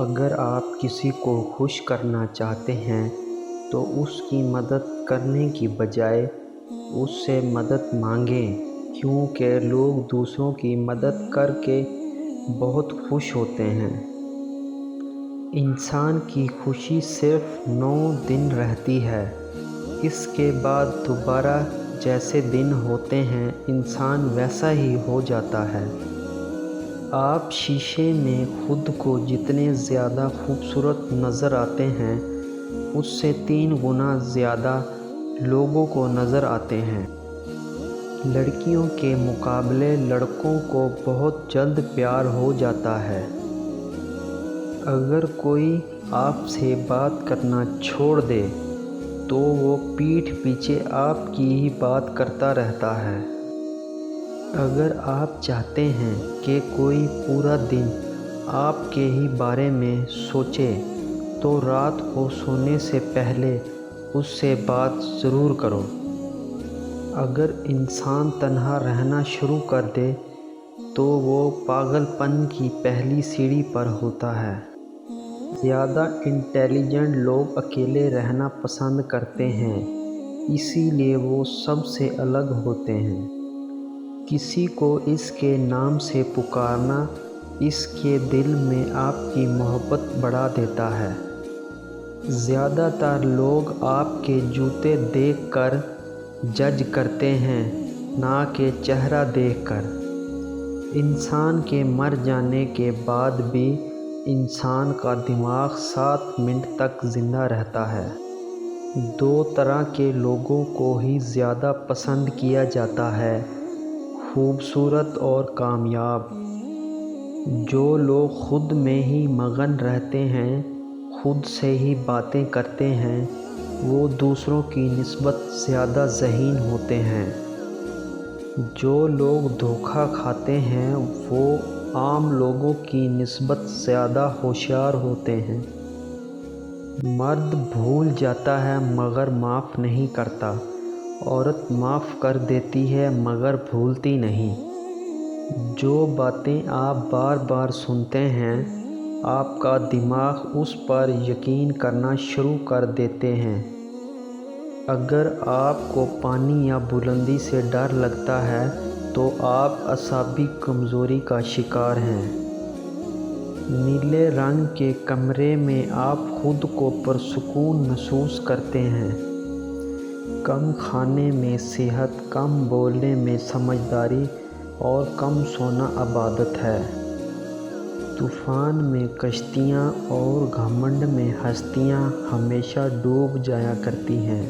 اگر آپ کسی کو خوش کرنا چاہتے ہیں تو اس کی مدد کرنے کی بجائے اس سے مدد مانگیں، کیونکہ لوگ دوسروں کی مدد کر کے بہت خوش ہوتے ہیں۔ انسان کی خوشی صرف 9 دن رہتی ہے، اس کے بعد دوبارہ جیسے دن ہوتے ہیں انسان ویسا ہی ہو جاتا ہے۔ آپ شیشے میں خود کو جتنے زیادہ خوبصورت نظر آتے ہیں اس سے 3 گنا زیادہ لوگوں کو نظر آتے ہیں۔ لڑکیوں کے مقابلے لڑکوں کو بہت جلد پیار ہو جاتا ہے۔ اگر کوئی آپ سے بات کرنا چھوڑ دے تو وہ پیٹھ پیچھے آپ کی ہی بات کرتا رہتا ہے۔ اگر آپ چاہتے ہیں کہ کوئی پورا دن آپ کے ہی بارے میں سوچے تو رات کو سونے سے پہلے اس سے بات ضرور کرو۔ اگر انسان تنہا رہنا شروع کر دے تو وہ پاگل پن کی پہلی سیڑھی پر ہوتا ہے۔ زیادہ انٹیلیجنٹ لوگ اکیلے رہنا پسند کرتے ہیں، اسی لیے وہ سب سے الگ ہوتے ہیں۔ کسی کو اس کے نام سے پکارنا اس کے دل میں آپ کی محبت بڑھا دیتا ہے۔ زیادہ تر لوگ آپ کے جوتے دیکھ کر جج کرتے ہیں، نہ کہ چہرہ دیکھ کر۔ انسان کے مر جانے کے بعد بھی انسان کا دماغ 7 منٹ تک زندہ رہتا ہے۔ 2 طرح کے لوگوں کو ہی زیادہ پسند کیا جاتا ہے، خوبصورت اور کامیاب۔ جو لوگ خود میں ہی مگن رہتے ہیں، خود سے ہی باتیں کرتے ہیں، وہ دوسروں کی نسبت زیادہ ذہین ہوتے ہیں۔ جو لوگ دھوکہ کھاتے ہیں وہ عام لوگوں کی نسبت زیادہ ہوشیار ہوتے ہیں۔ مرد بھول جاتا ہے مگر معاف نہیں کرتا، عورت معاف کر دیتی ہے مگر بھولتی نہیں۔ جو باتیں آپ بار بار سنتے ہیں آپ کا دماغ اس پر یقین کرنا شروع کر دیتے ہیں۔ اگر آپ کو پانی یا بلندی سے ڈر لگتا ہے تو آپ اعصابی کمزوری کا شکار ہیں۔ نیلے رنگ کے کمرے میں آپ خود کو پرسکون محسوس کرتے ہیں۔ کم کھانے میں صحت، کم بولنے میں سمجھداری اور کم سونا عبادت ہے۔ طوفان میں کشتیاں اور گھمنڈ میں ہستیاں ہمیشہ ڈوب جایا کرتی ہیں۔